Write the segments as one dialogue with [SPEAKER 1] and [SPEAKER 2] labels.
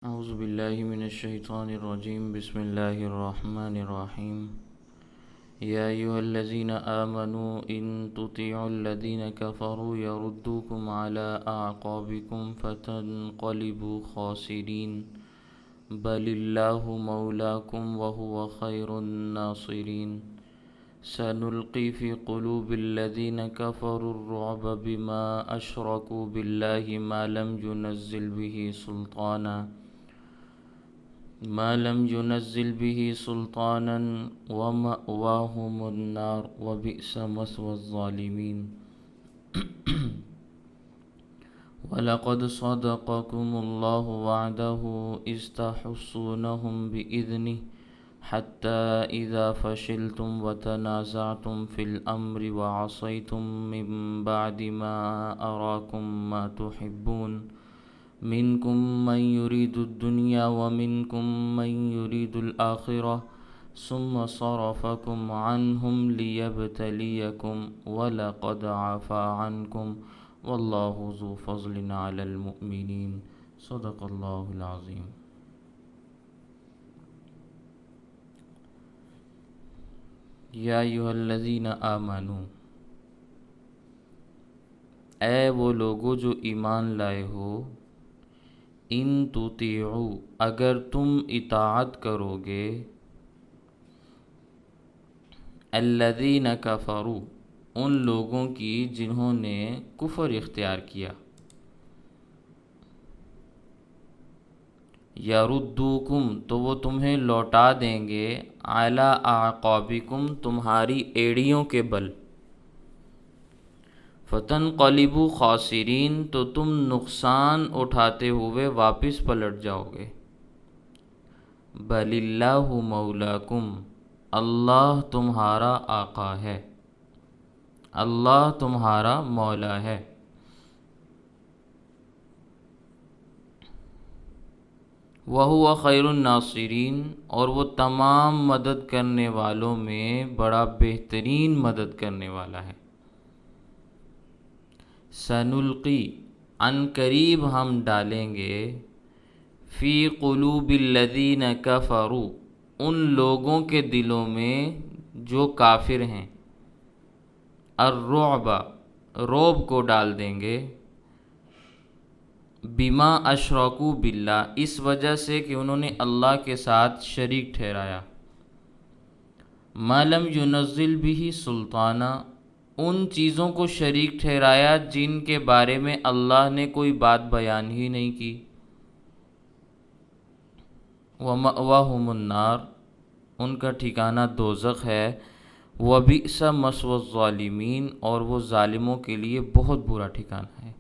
[SPEAKER 1] اعوذ باللہ من الشیطان الرجیم بسم اللہ الرحمن الرحیم یا ایہا الذین آمنوا ان تطیعوا الذین کفروا یردوکم علی اعقابکم فتنقلبوا خاسرین بل اللہ مولاکم وہو خیر الناصرین سنلقی فی قلوب الذین کفروا الرعب بما اشرکوا باللہ ما لم ينزل به سلطانا ومأواهم النار وبئس مثوى الظالمين وَلَقَدْ صَدَقَكُمُ اللَّهُ وَعْدَهُ إِذْ تَحُسُّونَهُم بِإِذْنِهِ حَتَّى إِذَا فَشِلْتُمْ وَتَنَازَعْتُمْ فِي الْأَمْرِ وَعَصَيْتُم مِّن بَعْدِ مَا أَرَاكُم مَّا تُحِبُّونَ مِنكُم مَّن يُرِيدُ الدُّنْيَا وَمِنكُم مَّن يُرِيدُ الْآخِرَةَ ثُمَّ صَرَفَكُمْ عَنْهُمْ لِيَبْتَلِيَكُمْ وَلَقَدْ عَفَا عَنْكُمْ وَاللَّهُ ذُو فَضْلٍ عَلَى الْمُؤْمِنِينَ صدق اللہ العظیم۔ یا ایھا الذین آمنوا، اے وہ لوگو جو ایمان لائے ہو، ان تطیعوا، اگر تم اطاعت کرو گے، الذین کفروا، ان لوگوں کی جنہوں نے کفر اختیار کیا، یردوکم، تو وہ تمہیں لوٹا دیں گے، علی اعقابکم، تمہاری ایڑیوں کے بل، فتنقلبوا خاسرین، تو تم نقصان اٹھاتے ہوئے واپس پلٹ جاؤ گے، بل اللہ مولاکم، اللہ تمہارا آقا ہے، اللہ تمہارا مولا ہے، وَهُوَ خَيْرُ النَّاصِرِينَ، اور وہ تمام مدد کرنے والوں میں بڑا بہترین مدد کرنے والا ہے۔ سنلقی، عن قریب ہم ڈالیں گے، فی قلوب الذین کفروا، ان لوگوں کے دلوں میں جو کافر ہیں، الرعب، رعب کو ڈال دیں گے، بما اشرکوا باللہ، اس وجہ سے کہ انہوں نے اللہ کے ساتھ شریک ٹھہرایا، ما لم ينزل به سلطانہ، ان چیزوں کو شریک ٹھہرایا جن کے بارے میں اللہ نے کوئی بات بیان ہی نہیں کی، وَمَأْوَاهُمُ النَّارُ، ان کا ٹھکانہ دوزخ ہے، وَبِئْسَ مَثْوَى الظَّالِمِينَ، اور وہ ظالموں کے لیے بہت برا ٹھکانہ ہے۔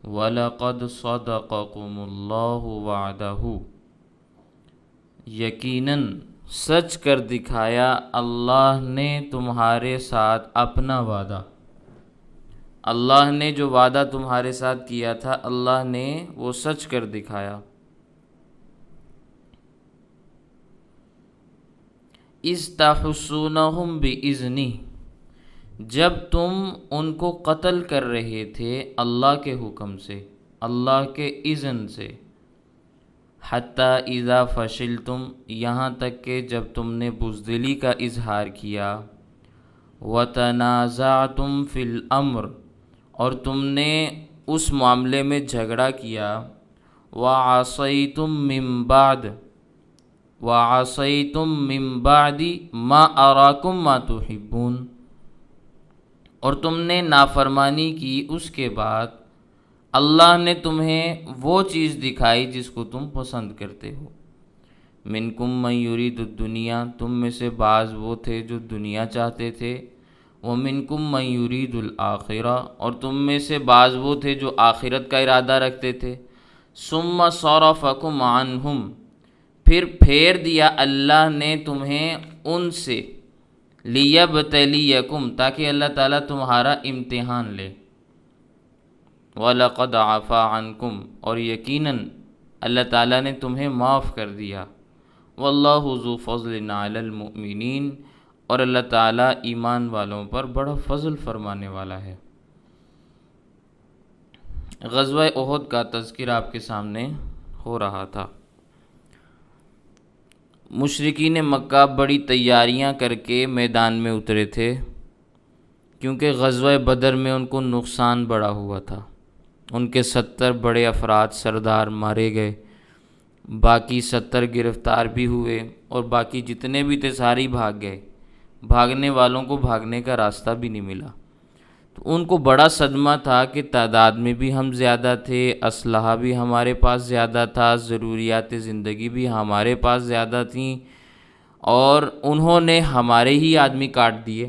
[SPEAKER 1] وَلَقَدْ صَدَقَكُمُ اللَّهُ وَعْدَهُ، یقیناً سچ کر دکھایا اللہ نے تمہارے ساتھ اپنا وعدہ، اللہ نے جو وعدہ تمہارے ساتھ کیا تھا اللہ نے وہ سچ کر دکھایا۔ اِذْ تَحُسُّونَهُم بِإِذْنِهِ، جب تم ان کو قتل کر رہے تھے اللہ کے حکم سے، اللہ کے اذن سے، حَتَّى إِذَا فَشِلْتُمْ، یہاں تک کہ جب تم نے بزدلی کا اظہار کیا، وَتَنَازَعْتُمْ فِي الْأَمْرِ، اور تم نے اس معاملے میں جھگڑا کیا، وَعَصَيْتُم مِّن بَعْدِ مَا أَرَاكُم مَّا تُحِبُّونَ، اور تم نے نافرمانی کی اس کے بعد اللہ نے تمہیں وہ چیز دکھائی جس کو تم پسند کرتے ہو، منکم من یرید الدنیا، تم میں سے بعض وہ تھے جو دنیا چاہتے تھے، ومنکم من یرید الآخرہ، اور تم میں سے بعض وہ تھے جو آخرت کا ارادہ رکھتے تھے، ثم صرفکم عنہم، پھر پھیر دیا اللہ نے تمہیں ان سے، لیبتلیکم، تاکہ اللہ تعالیٰ تمہارا امتحان لے، وَلَقَدْ عَفَا عَنْكُمْ، اور یقیناً اللہ تعالیٰ نے تمہیں معاف کر دیا، وَاللَّهُ ذُو فَضْلٍ عَلَى الْمُؤْمِنِينَ، اور اللہ تعالیٰ ایمان والوں پر بڑا فضل فرمانے والا ہے۔ غزوہ احد کا تذکرہ آپ کے سامنے ہو رہا تھا۔ مشرکین مکہ بڑی تیاریاں کر کے میدان میں اترے تھے، کیونکہ غزوہ بدر میں ان کو نقصان بڑا ہوا تھا۔ ان کے 70 بڑے افراد سردار مارے گئے، باقی 70 گرفتار بھی ہوئے، اور باقی جتنے بھی تھے ساری بھاگ گئے۔ بھاگنے والوں کو بھاگنے کا راستہ بھی نہیں ملا۔ تو ان کو بڑا صدمہ تھا کہ تعداد میں بھی ہم زیادہ تھے، اسلحہ بھی ہمارے پاس زیادہ تھا، ضروریات زندگی بھی ہمارے پاس زیادہ تھیں، اور انہوں نے ہمارے ہی آدمی کاٹ دیے۔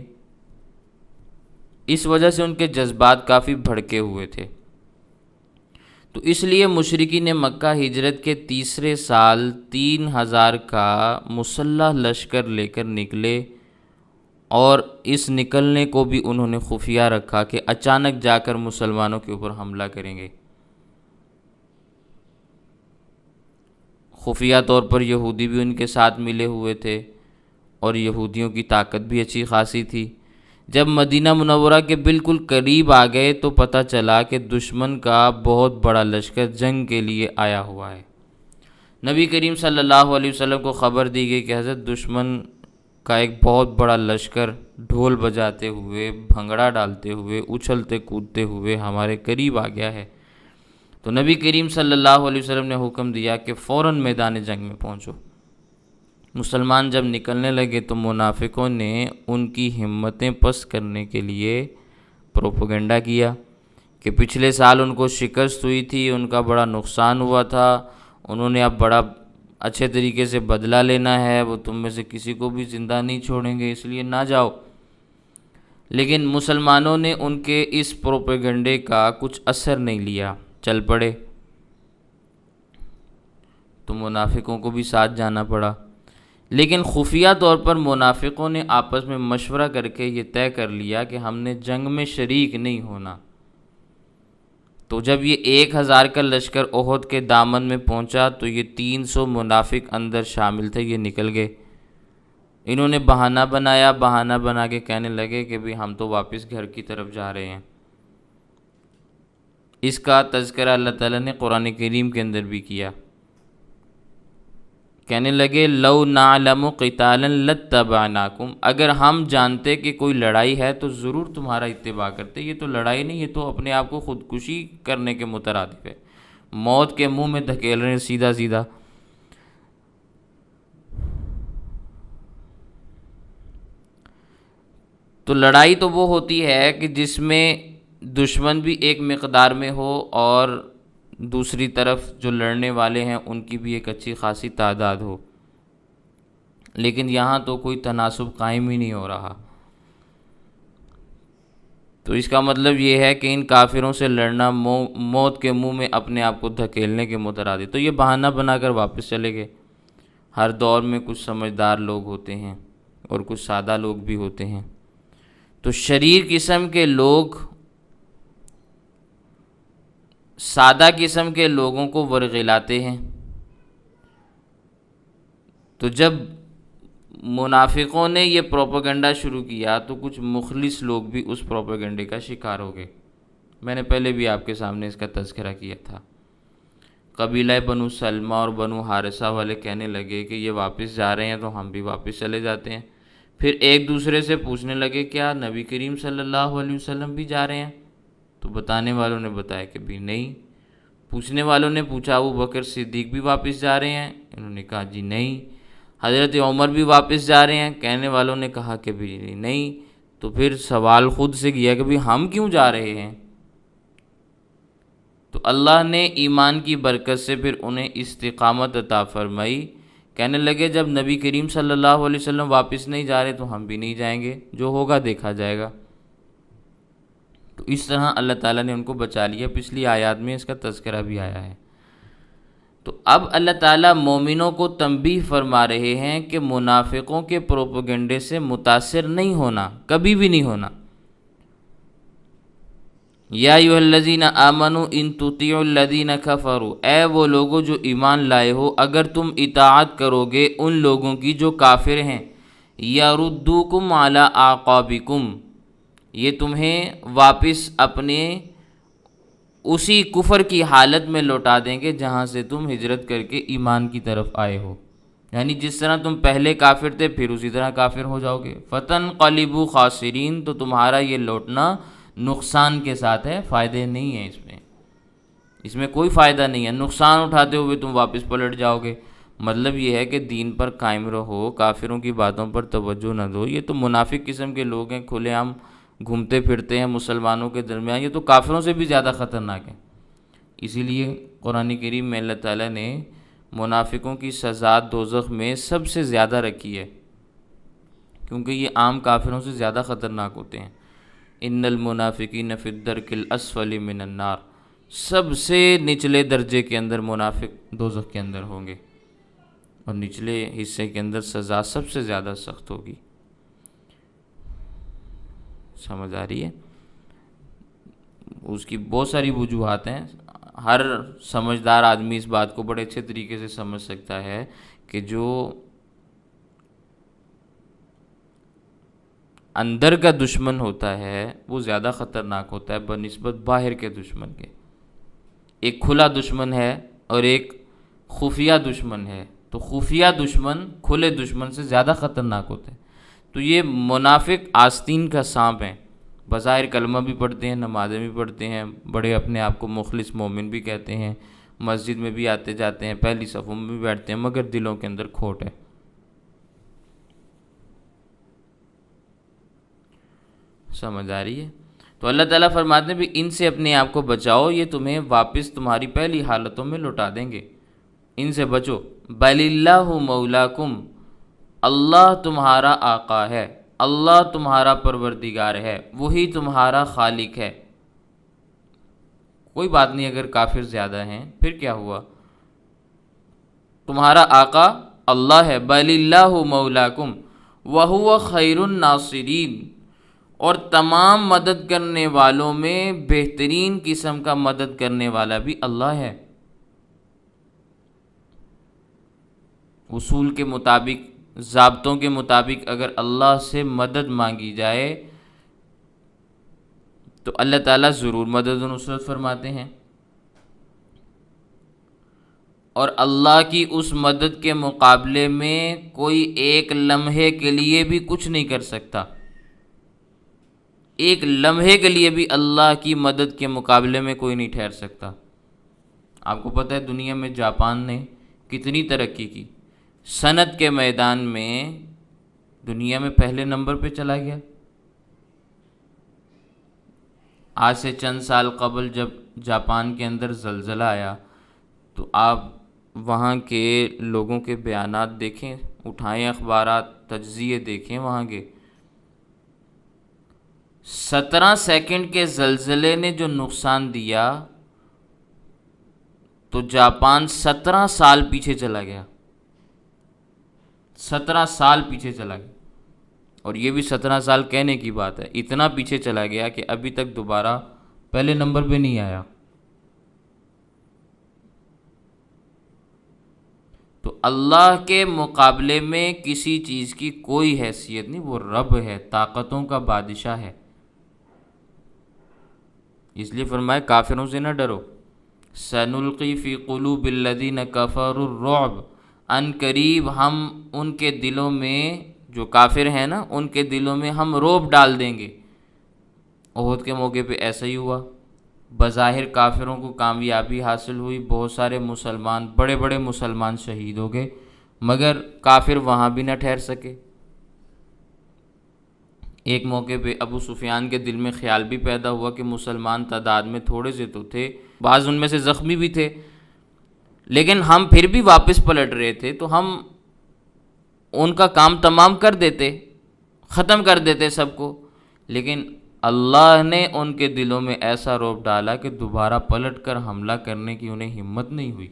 [SPEAKER 1] اس وجہ سے ان کے جذبات کافی بھڑکے ہوئے تھے۔ تو اس لیے مشرکین مکہ ہجرت کے تیسرے سال 3000 کا مسلح لشکر لے کر نکلے، اور اس نکلنے کو بھی انہوں نے خفیہ رکھا کہ اچانک جا کر مسلمانوں کے اوپر حملہ کریں گے۔ خفیہ طور پر یہودی بھی ان کے ساتھ ملے ہوئے تھے، اور یہودیوں کی طاقت بھی اچھی خاصی تھی۔ جب مدینہ منورہ کے بالکل قریب آ گئے تو پتہ چلا کہ دشمن کا بہت بڑا لشکر جنگ کے لیے آیا ہوا ہے۔ نبی کریم صلی اللہ علیہ وسلم کو خبر دی گئی کہ حضرت دشمن کا ایک بہت بڑا لشکر ڈھول بجاتے ہوئے، بھنگڑا ڈالتے ہوئے، اچھلتے کودتے ہوئے ہمارے قریب آ گیا ہے۔ تو نبی کریم صلی اللہ علیہ وسلم نے حکم دیا کہ فوراً میدان جنگ میں پہنچو۔ مسلمان جب نکلنے لگے تو منافقوں نے ان کی ہمتیں پست کرنے کے لیے پروپیگنڈا کیا کہ پچھلے سال ان کو شکست ہوئی تھی، ان کا بڑا نقصان ہوا تھا، انہوں نے اب بڑا اچھے طریقے سے بدلہ لینا ہے، وہ تم میں سے کسی کو بھی زندہ نہیں چھوڑیں گے، اس لیے نہ جاؤ۔ لیکن مسلمانوں نے ان کے اس پروپیگنڈے کا کچھ اثر نہیں لیا، چل پڑے۔ تو منافقوں کو بھی ساتھ جانا پڑا، لیکن خفیہ طور پر منافقوں نے آپس میں مشورہ کر کے یہ طے کر لیا کہ ہم نے جنگ میں شریک نہیں ہونا۔ تو جب یہ 1000 کا لشکر احد کے دامن میں پہنچا تو یہ 300 منافق اندر شامل تھے، یہ نکل گئے۔ انہوں نے بہانہ بنا کے کہنے لگے کہ بھی ہم تو واپس گھر کی طرف جا رہے ہیں۔ اس کا تذکرہ اللہ تعالیٰ نے قرآن کریم کے اندر بھی کیا۔ کہنے لگے لو نعلم قتالا لاتبعناکم، اگر ہم جانتے کہ کوئی لڑائی ہے تو ضرور تمہارا اتباع کرتے۔ یہ تو لڑائی نہیں، یہ تو اپنے آپ کو خودکشی کرنے کے مترادف ہے، موت کے منہ میں دھکیل رہے ہیں سیدھا سیدھا۔ تو لڑائی تو وہ ہوتی ہے کہ جس میں دشمن بھی ایک مقدار میں ہو اور دوسری طرف جو لڑنے والے ہیں ان کی بھی ایک اچھی خاصی تعداد ہو، لیکن یہاں تو کوئی تناسب قائم ہی نہیں ہو رہا۔ تو اس کا مطلب یہ ہے کہ ان کافروں سے لڑنا موت کے منہ میں اپنے آپ کو دھکیلنے کے مترادف۔ تو یہ بہانہ بنا کر واپس چلے گئے۔ ہر دور میں کچھ سمجھدار لوگ ہوتے ہیں اور کچھ سادہ لوگ بھی ہوتے ہیں۔ تو شریر قسم کے لوگ سادہ قسم کے لوگوں کو ورغلاتے ہیں۔ تو جب منافقوں نے یہ پروپیگنڈا شروع کیا تو کچھ مخلص لوگ بھی اس پروپیگنڈے کا شکار ہو گئے۔ میں نے پہلے بھی آپ کے سامنے اس کا تذکرہ کیا تھا۔ قبیلہ بنو سلمہ اور بنو حارثہ والے کہنے لگے کہ یہ واپس جا رہے ہیں تو ہم بھی واپس چلے جاتے ہیں۔ پھر ایک دوسرے سے پوچھنے لگے کیا نبی کریم صلی اللہ علیہ وسلم بھی جا رہے ہیں؟ تو بتانے والوں نے بتایا کہ بھی نہیں۔ پوچھنے والوں نے پوچھا ابو بکر صدیق بھی واپس جا رہے ہیں؟ انہوں نے کہا جی نہیں۔ حضرت عمر بھی واپس جا رہے ہیں؟ کہنے والوں نے کہا کہ بھی نہیں۔ تو پھر سوال خود سے کیا کہ بھی ہم کیوں جا رہے ہیں؟ تو اللہ نے ایمان کی برکت سے پھر انہیں استقامت عطا فرمائی۔ کہنے لگے جب نبی کریم صلی اللہ علیہ وسلم واپس نہیں جا رہے تو ہم بھی نہیں جائیں گے، جو ہوگا دیکھا جائے گا۔ تو اس طرح اللہ تعالیٰ نے ان کو بچا لیا۔ پچھلی آیات میں اس کا تذکرہ بھی آیا ہے۔ تو اب اللہ تعالیٰ مومنوں کو تنبیہ فرما رہے ہیں کہ منافقوں کے پروپیگنڈے سے متاثر نہیں ہونا، کبھی بھی نہیں ہونا۔ یا ایھا الذین آمنوا ان تطیعوا الذین کفروا، اے وہ لوگو جو ایمان لائے ہو، اگر تم اطاعت کرو گے ان لوگوں کی جو کافر ہیں، یردوکم علی اعقابکم، یہ تمہیں واپس اپنے اسی کفر کی حالت میں لوٹا دیں گے جہاں سے تم ہجرت کر کے ایمان کی طرف آئے ہو، یعنی جس طرح تم پہلے کافر تھے پھر اسی طرح کافر ہو جاؤ گے۔ فتنقلبوا خاسرین، تو تمہارا یہ لوٹنا نقصان کے ساتھ ہے، فائدے نہیں ہیں اس میں کوئی فائدہ نہیں ہے، نقصان اٹھاتے ہوئے تم واپس پلٹ جاؤ گے۔ مطلب یہ ہے کہ دین پر قائم رہو، کافروں کی باتوں پر توجہ نہ دو۔ یہ تو منافق قسم کے لوگ ہیں، کھلے عام گھومتے پھرتے ہیں مسلمانوں کے درمیان، یہ تو کافروں سے بھی زیادہ خطرناک ہیں۔ اسی لیے قرآن کریم میں اللہ تعالیٰ نے منافقوں کی سزا دوزخ میں سب سے زیادہ رکھی ہے، کیونکہ یہ عام کافروں سے زیادہ خطرناک ہوتے ہیں۔ ان المنافقین فی الدرک الاسفل من النار، سب سے نچلے درجے کے اندر منافق دوزخ کے اندر ہوں گے، اور نچلے حصے کے اندر سزا سب سے زیادہ سخت ہوگی۔ سمجھ آ رہی ہے؟ اس کی بہت ساری وجوہات ہیں، ہر سمجھدار آدمی اس بات کو بڑے اچھے طریقے سے سمجھ سکتا ہے کہ جو اندر کا دشمن ہوتا ہے وہ زیادہ خطرناک ہوتا ہے بنسبت باہر کے دشمن کے۔ ایک کھلا دشمن ہے اور ایک خفیہ دشمن ہے، تو خفیہ دشمن کھلے دشمن سے زیادہ خطرناک ہوتا ہے۔ تو یہ منافق آستین کا سانپ ہیں، بظاہر کلمہ بھی پڑھتے ہیں، نمازیں بھی پڑھتے ہیں، بڑے اپنے آپ کو مخلص مومن بھی کہتے ہیں، مسجد میں بھی آتے جاتے ہیں، پہلی صفوں میں بھی بیٹھتے ہیں، مگر دلوں کے اندر کھوٹ ہے۔ سمجھ آ رہی ہے؟ تو اللہ تعالیٰ فرماتے ہیں بھی ان سے اپنے آپ کو بچاؤ، یہ تمہیں واپس تمہاری پہلی حالتوں میں لوٹا دیں گے، ان سے بچو۔ بل اللہ مولاکم، اللہ تمہارا آقا ہے، اللہ تمہارا پروردگار ہے، وہی تمہارا خالق ہے۔ کوئی بات نہیں اگر کافر زیادہ ہیں، پھر کیا ہوا؟ تمہارا آقا اللہ ہے، بل اللہ مولاکم وہو خیر الناصرین، اور تمام مدد کرنے والوں میں بہترین قسم کا مدد کرنے والا بھی اللہ ہے۔ اصول کے مطابق، ضابطوں کے مطابق اگر اللہ سے مدد مانگی جائے تو اللہ تعالیٰ ضرور مدد و نصرت فرماتے ہیں، اور اللہ کی اس مدد کے مقابلے میں کوئی ایک لمحے کے لیے بھی کچھ نہیں کر سکتا۔ ایک لمحے کے لیے بھی اللہ کی مدد کے مقابلے میں کوئی نہیں ٹھہر سکتا۔ آپ کو پتہ ہے دنیا میں جاپان نے کتنی ترقی کی، صنعت کے میدان میں دنیا میں پہلے نمبر پہ چلا گیا۔ آج سے چند سال قبل جب جاپان کے اندر زلزلہ آیا تو آپ وہاں کے لوگوں کے بیانات دیکھیں، اٹھائیں اخبارات، تجزیے دیکھیں وہاں کے۔ 17 سیکنڈ کے زلزلے نے جو نقصان دیا تو جاپان 17 سال پیچھے چلا گیا، 17 سال پیچھے چلا گیا، اور یہ بھی 17 سال کہنے کی بات ہے، اتنا پیچھے چلا گیا کہ ابھی تک دوبارہ پہلے نمبر پہ نہیں آیا۔ تو اللہ کے مقابلے میں کسی چیز کی کوئی حیثیت نہیں، وہ رب ہے، طاقتوں کا بادشاہ ہے۔ اس لیے فرمایا کافروں سے نہ ڈرو، سنلقی فی قلوب الذین کفروا الرعب، ان قریب ہم ان کے دلوں میں، جو کافر ہیں نا، ان کے دلوں میں ہم رعب ڈال دیں گے۔ احد کے موقع پہ ایسا ہی ہوا، بظاہر کافروں کو کامیابی حاصل ہوئی، بہت سارے مسلمان، بڑے بڑے مسلمان شہید ہو گئے، مگر کافر وہاں بھی نہ ٹھہر سکے۔ ایک موقع پہ ابو سفیان کے دل میں خیال بھی پیدا ہوا کہ مسلمان تعداد میں تھوڑے سے تو تھے، بعض ان میں سے زخمی بھی تھے، لیکن ہم پھر بھی واپس پلٹ رہے تھے، تو ہم ان کا کام تمام کر دیتے، ختم کر دیتے سب کو، لیکن اللہ نے ان کے دلوں میں ایسا رعب ڈالا کہ دوبارہ پلٹ کر حملہ کرنے کی انہیں ہمت نہیں ہوئی۔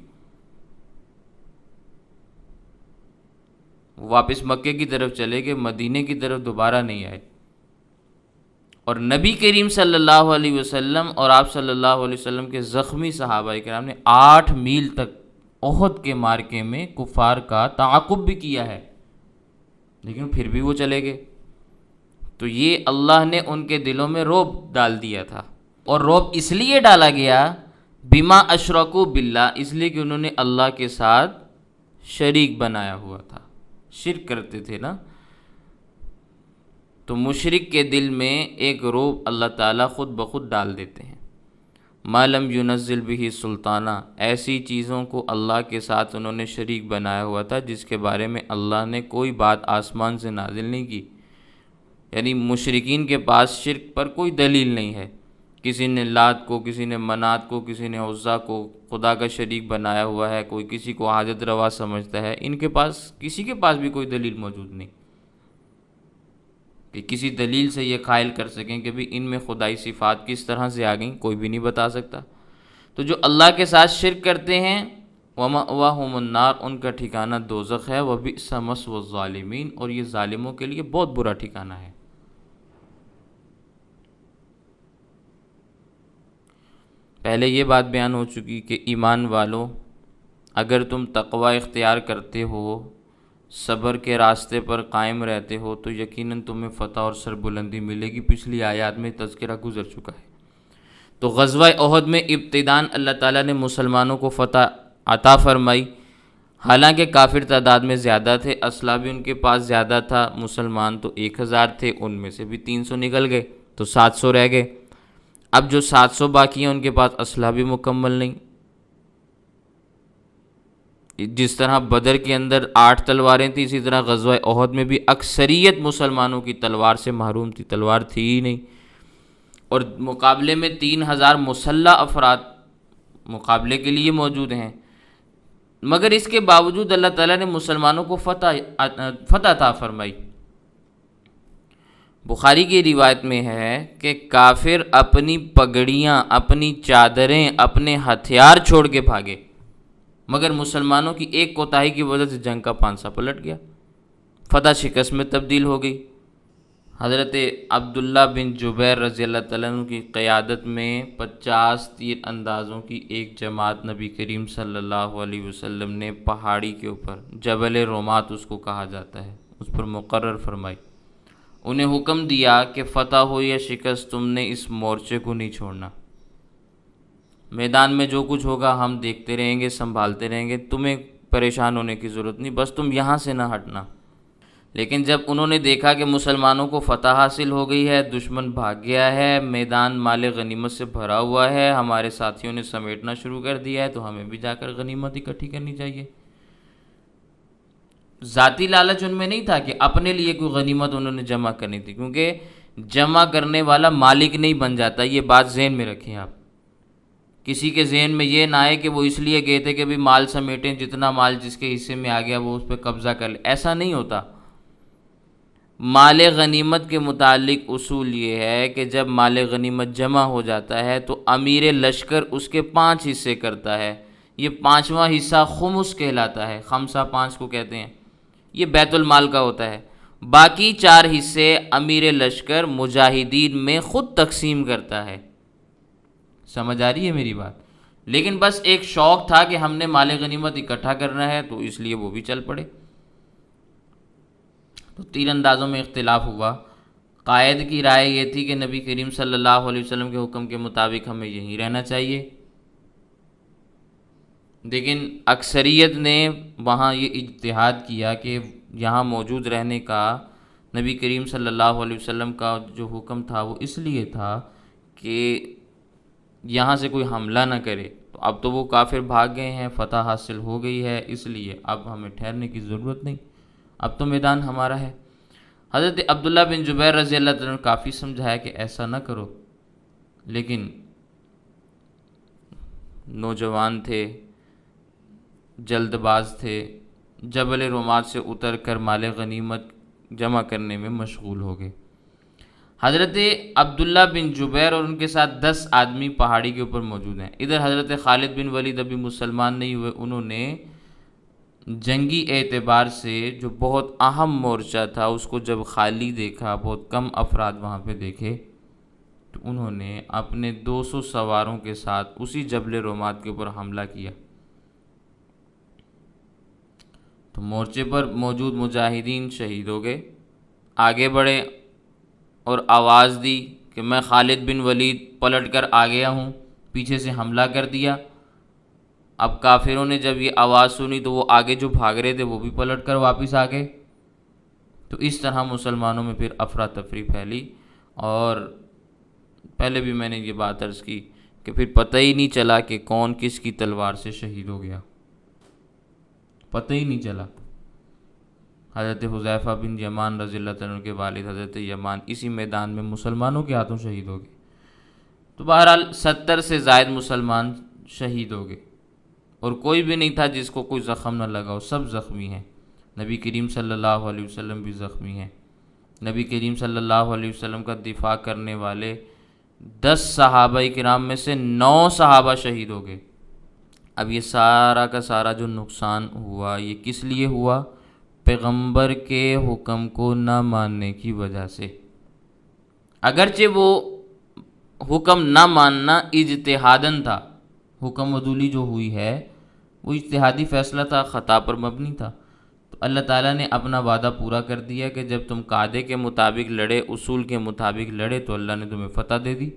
[SPEAKER 1] واپس مکے کی طرف چلے گئے، مدینے کی طرف دوبارہ نہیں آئے، اور نبی کریم صلی اللہ علیہ وسلم اور آپ صلی اللہ علیہ وسلم کے زخمی صحابہ کرام نے 8 میل تک احد کے مارکے میں کفار کا تعاقب بھی کیا ہے، لیکن پھر بھی وہ چلے گئے۔ تو یہ اللہ نے ان کے دلوں میں رعب ڈال دیا تھا، اور رعب اس لیے ڈالا گیا بما اشرکوا باللہ، اس لیے کہ انہوں نے اللہ کے ساتھ شریک بنایا ہوا تھا، شرک کرتے تھے نا۔ تو مشرک کے دل میں ایک رعب اللہ تعالیٰ خود بخود ڈال دیتے ہیں۔ ما لم ینزل بہ سلطانہ، ایسی چیزوں کو اللہ کے ساتھ انہوں نے شریک بنایا ہوا تھا جس کے بارے میں اللہ نے کوئی بات آسمان سے نازل نہیں کی۔ یعنی مشرکین کے پاس شرک پر کوئی دلیل نہیں ہے، کسی نے لات کو، کسی نے منات کو، کسی نے عزیٰ کو خدا کا شریک بنایا ہوا ہے، کوئی کسی کو حاجت روا سمجھتا ہے، ان کے پاس کسی کے پاس بھی کوئی دلیل موجود نہیں کہ کسی دلیل سے یہ قائل کر سکیں کہ بھی ان میں خدائی صفات کس طرح سے آ گئیں، کوئی بھی نہیں بتا سکتا۔ تو جو اللہ کے ساتھ شرک کرتے ہیں وَمَأْوَاهُمُ النَّارُ، ان کا ٹھکانہ دوزخ ہے، وَبِئْسَ مَثْوَى الظَّالِمِينَ، اور یہ ظالموں کے لیے بہت برا ٹھکانہ ہے۔ پہلے یہ بات بیان ہو چکی کہ ایمان والوں، اگر تم تقوی اختیار کرتے ہو، صبر کے راستے پر قائم رہتے ہو، تو یقیناً تمہیں فتح اور سربلندی ملے گی۔ پچھلی آیات میں تذکرہ گزر چکا ہے۔ تو غزوہ احد میں ابتداً اللہ تعالیٰ نے مسلمانوں کو فتح عطا فرمائی، حالانکہ کافر تعداد میں زیادہ تھے، اسلحہ بھی ان کے پاس زیادہ تھا۔ مسلمان تو 1000 تھے، ان میں سے بھی 300 نکل گئے تو 700 رہ گئے۔ اب جو 700 باقی ہیں ان کے پاس اسلحہ بھی مکمل نہیں۔ جس طرح بدر کے اندر 8 تلواریں تھیں، اسی طرح غزوہ احد میں بھی اکثریت مسلمانوں کی تلوار سے محروم تھی، تلوار تھی ہی نہیں۔ اور مقابلے میں 3000 مسلح افراد مقابلے کے لیے موجود ہیں، مگر اس کے باوجود اللہ تعالیٰ نے مسلمانوں کو فتح عطا فرمائی۔ بخاری کی روایت میں ہے کہ کافر اپنی پگڑیاں، اپنی چادریں، اپنے ہتھیار چھوڑ کے بھاگے، مگر مسلمانوں کی ایک کوتاہی کی وجہ سے جنگ کا پانسا پلٹ گیا، فتح شکست میں تبدیل ہو گئی۔ حضرت عبداللہ بن جبیر رضی اللہ تعالیٰ عنہ کی قیادت میں 50 تیر اندازوں کی ایک جماعت نبی کریم صلی اللہ علیہ وسلم نے پہاڑی کے اوپر، جبل رومات اس کو کہا جاتا ہے، اس پر مقرر فرمائی۔ انہیں حکم دیا کہ فتح ہو یا شکست، تم نے اس مورچے کو نہیں چھوڑنا، میدان میں جو کچھ ہوگا ہم دیکھتے رہیں گے، سنبھالتے رہیں گے، تمہیں پریشان ہونے کی ضرورت نہیں، بس تم یہاں سے نہ ہٹنا۔ لیکن جب انہوں نے دیکھا کہ مسلمانوں کو فتح حاصل ہو گئی ہے، دشمن بھاگ گیا ہے، میدان مال غنیمت سے بھرا ہوا ہے، ہمارے ساتھیوں نے سمیٹنا شروع کر دیا ہے، تو ہمیں بھی جا کر غنیمت اکٹھی کرنی چاہیے۔ ذاتی لالچ ان میں نہیں تھا کہ اپنے لیے کوئی غنیمت انہوں نے جمع کرنی تھی، کیونکہ جمع کرنے والا مالک نہیں بن جاتا، یہ بات ذہن میں رکھیں آپ۔ کسی کے ذہن میں یہ نہ آئے کہ وہ اس لیے گئے تھے کہ بھی مال سمیٹیں، جتنا مال جس کے حصے میں آ گیا وہ اس پہ قبضہ کر لے، ایسا نہیں ہوتا۔ مال غنیمت کے متعلق اصول یہ ہے کہ جب مال غنیمت جمع ہو جاتا ہے تو امیر لشکر اس کے 5 حصے کرتا ہے، یہ 5واں حصہ خمس کہلاتا ہے، خمسہ 5 کو کہتے ہیں، یہ بیت المال کا ہوتا ہے۔ باقی 4 حصے امیر لشکر مجاہدین میں خود تقسیم کرتا ہے۔ سمجھ آ رہی ہے میری بات؟ لیکن بس ایک شوق تھا کہ ہم نے مال غنیمت اکٹھا کرنا ہے، تو اس لیے وہ بھی چل پڑے۔ تو تیر اندازوں میں اختلاف ہوا۔ قائد کی رائے یہ تھی کہ نبی کریم صلی اللہ علیہ وسلم کے حکم کے مطابق ہمیں یہیں رہنا چاہیے، لیکن اکثریت نے وہاں یہ اجتہاد کیا کہ یہاں موجود رہنے کا نبی کریم صلی اللہ علیہ وسلم کا جو حکم تھا وہ اس لیے تھا کہ یہاں سے کوئی حملہ نہ کرے، تو اب تو وہ کافر بھاگ گئے ہیں، فتح حاصل ہو گئی ہے، اس لیے اب ہمیں ٹھہرنے کی ضرورت نہیں، اب تو میدان ہمارا ہے۔ حضرت عبداللہ بن جبیر رضی اللہ تعالیٰ نے کافی سمجھایا کہ ایسا نہ کرو، لیکن نوجوان تھے، جلد باز تھے، جبل رومات سے اتر کر مال غنیمت جمع کرنے میں مشغول ہو گئے۔ حضرت عبداللہ بن جبیر اور ان کے ساتھ 10 آدمی پہاڑی کے اوپر موجود ہیں۔ ادھر حضرت خالد بن ولید ابھی مسلمان نہیں ہوئے، انہوں نے جنگی اعتبار سے جو بہت اہم مورچہ تھا اس کو جب خالی دیکھا، بہت کم افراد وہاں پہ دیکھے، تو انہوں نے اپنے 200 سواروں کے ساتھ اسی جبل رومات کے اوپر حملہ کیا۔ تو مورچے پر موجود مجاہدین شہید ہو گئے، آگے بڑھے اور آواز دی کہ میں خالد بن ولید پلٹ کر آ گیا ہوں، پیچھے سے حملہ کر دیا۔ اب کافروں نے جب یہ آواز سنی تو وہ آگے جو بھاگ رہے تھے وہ بھی پلٹ کر واپس آ گئے۔ تو اس طرح مسلمانوں میں پھر افراتفری پھیلی، اور پہلے بھی میں نے یہ بات عرض کی کہ پھر پتہ ہی نہیں چلا کہ کون کس کی تلوار سے شہید ہو گیا، پتہ ہی نہیں چلا۔ حضرت حذیفہ بن یمان رضی اللہ عنہ کے والد حضرت یمان اسی میدان میں مسلمانوں کے ہاتھوں شہید ہو گئے۔ تو بہرحال 70 سے زائد مسلمان شہید ہو گئے، اور کوئی بھی نہیں تھا جس کو کوئی زخم نہ لگا ہو، سب زخمی ہیں۔ نبی کریم صلی اللہ علیہ وسلم بھی زخمی ہیں۔ نبی کریم صلی اللہ علیہ وسلم کا دفاع کرنے والے 10 صحابہ کرام میں سے 9 صحابہ شہید ہو گئے۔ اب یہ سارا کا سارا جو نقصان ہوا یہ کس لیے ہوا؟ پیغمبر کے حکم کو نہ ماننے کی وجہ سے۔ اگرچہ وہ حکم نہ ماننا اجتہاداً تھا، حکم عدولی جو ہوئی ہے وہ اجتہادی فیصلہ تھا، خطا پر مبنی تھا، تو اللہ تعالیٰ نے اپنا وعدہ پورا کر دیا کہ جب تم قاعدے کے مطابق لڑے، اصول کے مطابق لڑے، تو اللہ نے تمہیں فتح دے دی۔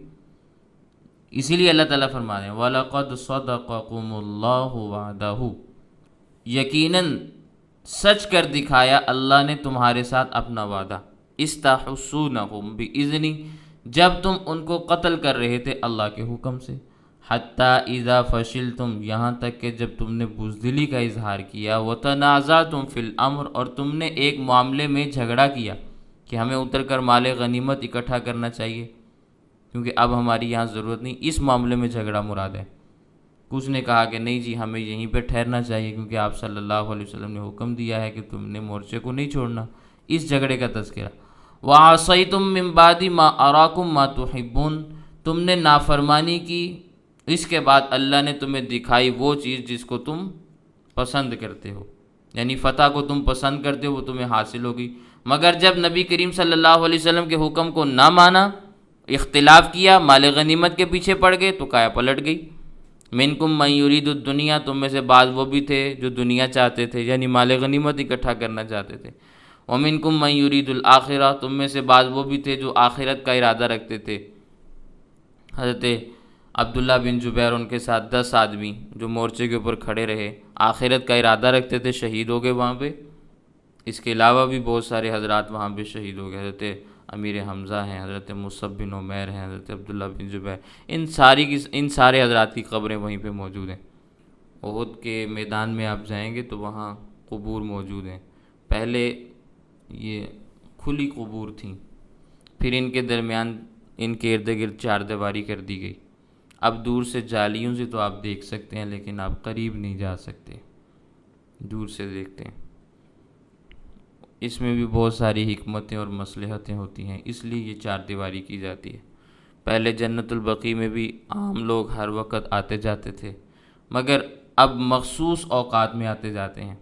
[SPEAKER 1] اسی لیے اللہ تعالیٰ فرما رہے ہیں وَلَقَدْ صَدَقَكُمُ اللَّهُ وَعْدَهُ، یقیناً سچ کر دکھایا اللہ نے تمہارے ساتھ اپنا وعدہ، استحسونہم بِإِذْنِ، جب تم ان کو قتل کر رہے تھے اللہ کے حکم سے، حتیٰ اذا فشلتم، یہاں تک کہ جب تم نے بزدلی کا اظہار کیا، وتنازعتم فی الامر، اور تم نے ایک معاملے میں جھگڑا کیا کہ ہمیں اتر کر مال غنیمت اکٹھا کرنا چاہیے کیونکہ اب ہماری یہاں ضرورت نہیں، اس معاملے میں جھگڑا مراد ہے۔ کچھ نے کہا کہ نہیں جی ہمیں یہیں پہ ٹھہرنا چاہیے کیونکہ آپ صلی اللہ علیہ وسلم نے حکم دیا ہے کہ تم نے مورچے کو نہیں چھوڑنا، اس جھگڑے کا تذکرہ۔ وَعَصَيْتُم مِّن بَعْدِ مَا أَرَاكُم مَّا تُحِبُّونَ، تم نے نافرمانی کی، اس کے بعد اللہ نے تمہیں دکھائی وہ چیز جس کو تم پسند کرتے ہو، یعنی فتح کو تم پسند کرتے ہو وہ تمہیں حاصل ہوگی۔ مگر جب نبی کریم صلی اللہ علیہ وسلم کے حکم کو نہ مانا، اختلاف کیا، مال غنیمت کے پیچھے پڑ گئے، تو کایا پلٹ گئی۔ منکم من یرید الدنیا، تم میں سے بعض وہ بھی تھے جو دنیا چاہتے تھے، یعنی مال غنیمت اکٹھا کرنا چاہتے تھے۔ ومنکم من یرید الآخرہ، تم میں سے بعض وہ بھی تھے جو آخرت کا ارادہ رکھتے تھے۔ حضرت عبداللہ بن جبیر ان کے ساتھ 10 آدمی جو مورچے کے اوپر کھڑے رہے، آخرت کا ارادہ رکھتے تھے، شہید ہو گئے وہاں پہ۔ اس کے علاوہ بھی بہت سارے حضرات وہاں پہ شہید ہو گئے، حضرت امیر حمزہ ہیں، حضرت مصعب بن عمیر ہیں، حضرت عبداللہ بن جبیر، ان سارے حضرات کی قبریں وہیں پہ موجود ہیں۔ احد کے میدان میں آپ جائیں گے تو وہاں قبور موجود ہیں۔ پہلے یہ کھلی قبور تھیں، پھر ان کے درمیان ان کے ارد گرد 4 دیواری کر دی گئی۔ اب دور سے جالیوں سے تو آپ دیکھ سکتے ہیں لیکن آپ قریب نہیں جا سکتے، دور سے دیکھتے ہیں۔ اس میں بھی بہت ساری حکمتیں اور مصلحتیں ہوتی ہیں، اس لیے یہ 4 دیواری کی جاتی ہے۔ پہلے جنت البقیع میں بھی عام لوگ ہر وقت آتے جاتے تھے، مگر اب مخصوص اوقات میں آتے جاتے ہیں۔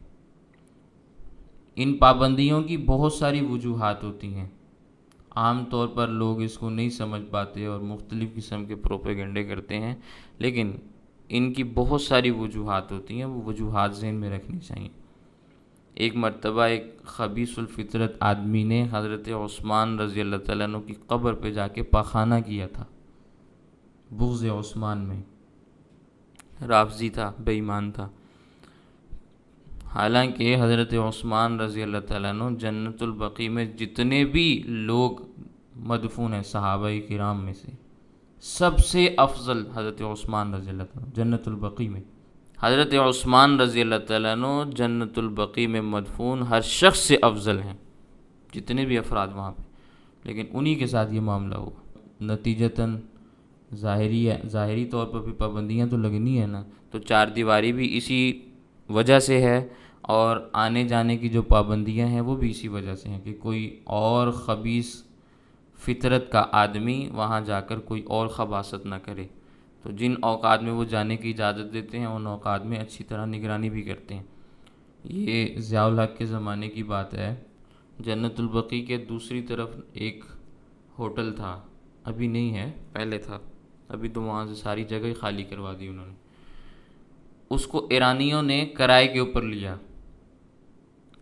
[SPEAKER 1] ان پابندیوں کی بہت ساری وجوہات ہوتی ہیں، عام طور پر لوگ اس کو نہیں سمجھ پاتے اور مختلف قسم کے پروپیگنڈے کرتے ہیں، لیکن ان کی بہت ساری وجوہات ہوتی ہیں، وہ وجوہات ذہن میں رکھنی چاہیے۔ ایک مرتبہ ایک خبیث الفطرت آدمی نے حضرت عثمان رضی اللہ تعالیٰ عنہ کی قبر پہ جا کے پاخانہ کیا تھا، بغض عثمان میں، رافضی تھا، بے ایمان تھا۔ حالانکہ حضرت عثمان رضی اللہ تعالیٰ عنہ جنت البقیع میں جتنے بھی لوگ مدفون ہیں صحابہ کرام میں سے سب سے افضل حضرت عثمان رضی اللہ تعالیٰ عنہ جنت البقیع میں، حضرت عثمان رضی اللہ تعالیٰ عنہ جنت البقیع میں مدفون ہر شخص سے افضل ہیں، جتنے بھی افراد وہاں پہ، لیکن انہی کے ساتھ یہ معاملہ ہوا۔ نتیجتاً ظاہری طور پر بھی پابندیاں تو لگنی ہے نا، تو 4 دیواری بھی اسی وجہ سے ہے، اور آنے جانے کی جو پابندیاں ہیں وہ بھی اسی وجہ سے ہیں کہ کوئی اور خبیث فطرت کا آدمی وہاں جا کر کوئی اور خباثت نہ کرے۔ تو جن اوقات میں وہ جانے کی اجازت دیتے ہیں ان اوقات میں اچھی طرح نگرانی بھی کرتے ہیں۔ یہ ضیاء الحق کے زمانے کی بات ہے، جنت البقیع کے دوسری طرف ایک ہوٹل تھا، ابھی نہیں ہے، پہلے تھا، ابھی تو وہاں سے ساری جگہ ہی خالی کروا دی انہوں نے۔ اس کو ایرانیوں نے کرائے کے اوپر لیا،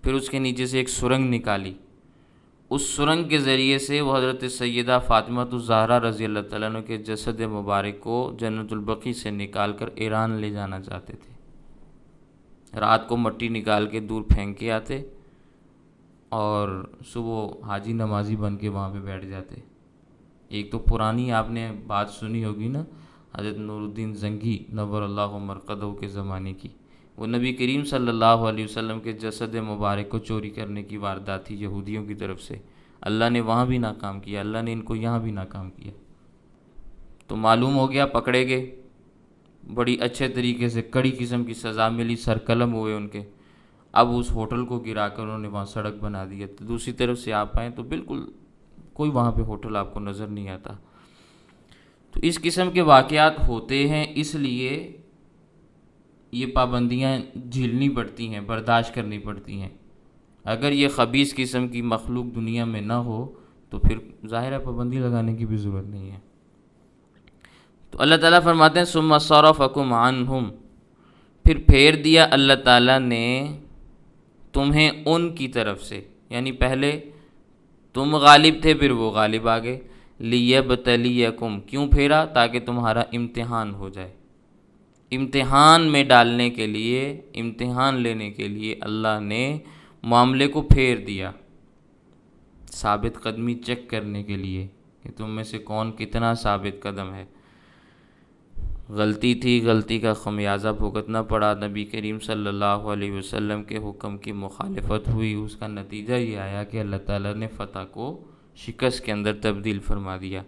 [SPEAKER 1] پھر اس کے نیچے سے ایک سرنگ نکالی، اس سرنگ کے ذریعے سے وہ حضرت سیدہ فاطمہ الزہرا رضی اللہ تعالیٰ عنہ کے جسد مبارک کو جنت البقیع سے نکال کر ایران لے جانا چاہتے تھے۔ رات کو مٹی نکال کے دور پھینک کے آتے اور صبح حاجی نمازی بن کے وہاں پہ بیٹھ جاتے۔ ایک تو پرانی آپ نے بات سنی ہوگی نا، حضرت نور الدین زنگی نور اللہ مرقدہ کے زمانے کی، وہ نبی کریم صلی اللہ علیہ وسلم کے جسد مبارک کو چوری کرنے کی واردات تھی یہودیوں کی طرف سے۔ اللہ نے وہاں بھی ناکام کیا، اللہ نے ان کو یہاں بھی ناکام کیا۔ تو معلوم ہو گیا، پکڑے گئے، بڑی اچھے طریقے سے کڑی قسم کی سزا ملی، سر قلم ہوئے ان کے۔ اب اس ہوٹل کو گرا کر انہوں نے وہاں سڑک بنا دیا، تو دوسری طرف سے آپ آئیں تو بالکل کوئی وہاں پہ ہوٹل آپ کو نظر نہیں آتا۔ تو اس قسم کے واقعات ہوتے ہیں، اس لیے یہ پابندیاں جھیلنی پڑتی ہیں، برداشت کرنی پڑتی ہیں۔ اگر یہ خبیث قسم کی مخلوق دنیا میں نہ ہو تو پھر ظاہر ہے پابندی لگانے کی بھی ضرورت نہیں ہے۔ تو اللہ تعالیٰ فرماتے ہیں ثم صرفکم عنہم، پھر پھیر دیا اللہ تعالیٰ نے تمہیں ان کی طرف سے، یعنی پہلے تم غالب تھے پھر وہ غالب آ گئے۔ لیبتلیکم، کیوں پھیرا؟ تاکہ تمہارا امتحان ہو جائے، امتحان میں ڈالنے کے لیے، امتحان لینے کے لیے اللہ نے معاملے کو پھیر دیا، ثابت قدمی چیک کرنے کے لیے کہ تم میں سے کون کتنا ثابت قدم ہے۔ غلطی تھی، غلطی کا خمیازہ بھگتنا پڑا، نبی کریم صلی اللہ علیہ وسلم کے حکم کی مخالفت ہوئی، اس کا نتیجہ یہ آیا کہ اللہ تعالیٰ نے فتح کو شکست کے اندر تبدیل فرما دیا۔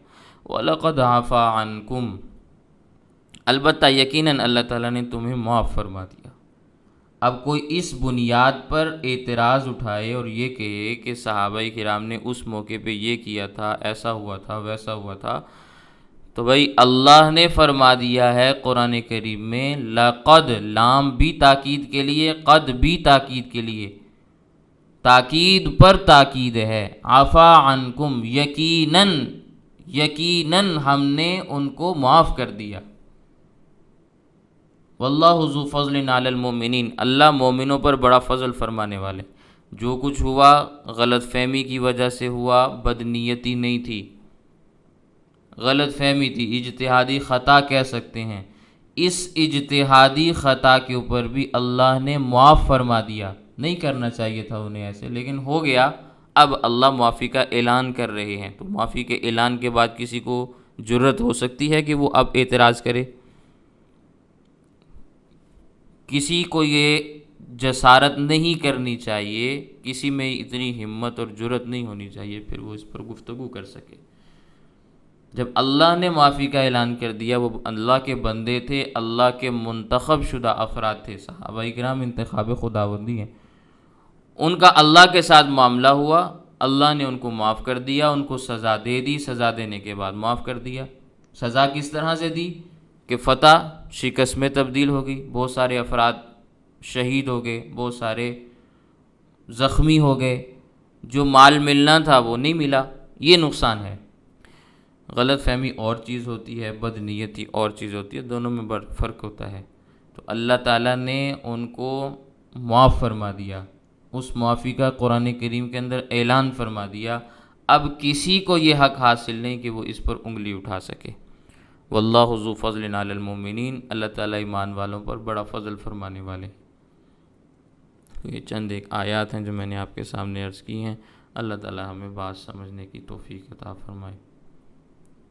[SPEAKER 1] وَلَقَدْ عَفَا عَنْكُمْ، البتہ یقیناً اللہ تعالیٰ نے تمہیں معاف فرما دیا۔ اب کوئی اس بنیاد پر اعتراض اٹھائے اور یہ کہے کہ صحابہ کرام نے اس موقع پہ یہ کیا تھا، ایسا ہوا تھا، ویسا ہوا تھا، تو بھائی اللہ نے فرما دیا ہے قرآن کریم میں، لقد، لام بھی تاکید کے لیے، قد بھی تاکید کے لیے، تاکید پر تاکید ہے۔ عفا عنکم، یقیناً، یقیناً ہم نے ان کو معاف کر دیا۔ واللہ ذو فضل علی المؤمنین، اللہ مومنوں پر بڑا فضل فرمانے والے۔ جو کچھ ہوا غلط فہمی کی وجہ سے ہوا، بدنیتی نہیں تھی، غلط فہمی تھی، اجتہادی خطا کہہ سکتے ہیں۔ اس اجتہادی خطا کے اوپر بھی اللہ نے معاف فرما دیا، نہیں کرنا چاہیے تھا انہیں ایسے، لیکن ہو گیا۔ اب اللہ معافی کا اعلان کر رہے ہیں، تو معافی کے اعلان کے بعد کسی کو جرت ہو سکتی ہے کہ وہ اب اعتراض کرے؟ کسی کو یہ جسارت نہیں کرنی چاہیے، کسی میں اتنی ہمت اور جرت نہیں ہونی چاہیے پھر وہ اس پر گفتگو کر سکے۔ جب اللہ نے معافی کا اعلان کر دیا، وہ اللہ کے بندے تھے، اللہ کے منتخب شدہ افراد تھے، صحابہ کرام انتخاب خداوندی ہیں، ان کا اللہ کے ساتھ معاملہ ہوا، اللہ نے ان کو معاف کر دیا، ان کو سزا دے دی، سزا دینے کے بعد معاف کر دیا۔ سزا کس طرح سے دی کہ فتح شکست میں تبدیل ہو گئی، بہت سارے افراد شہید ہو گئے، بہت سارے زخمی ہو گئے، جو مال ملنا تھا وہ نہیں ملا، یہ نقصان ہے۔ غلط فہمی اور چیز ہوتی ہے، بدنیتی اور چیز ہوتی ہے، دونوں میں بڑا فرق ہوتا ہے۔ تو اللہ تعالیٰ نے ان کو معاف فرما دیا، اس معافی کا قرآن کریم کے اندر اعلان فرما دیا۔ اب کسی کو یہ حق حاصل نہیں کہ وہ اس پر انگلی اٹھا سکے۔ واللہ ذو فضل علی المؤمنین، اللہ تعالیٰ ایمان والوں پر بڑا فضل فرمانے والے۔ یہ چند ایک آیات ہیں جو میں نے آپ کے سامنے عرض کی ہیں۔ اللہ تعالیٰ ہمیں بات سمجھنے کی توفیق عطا فرمائے۔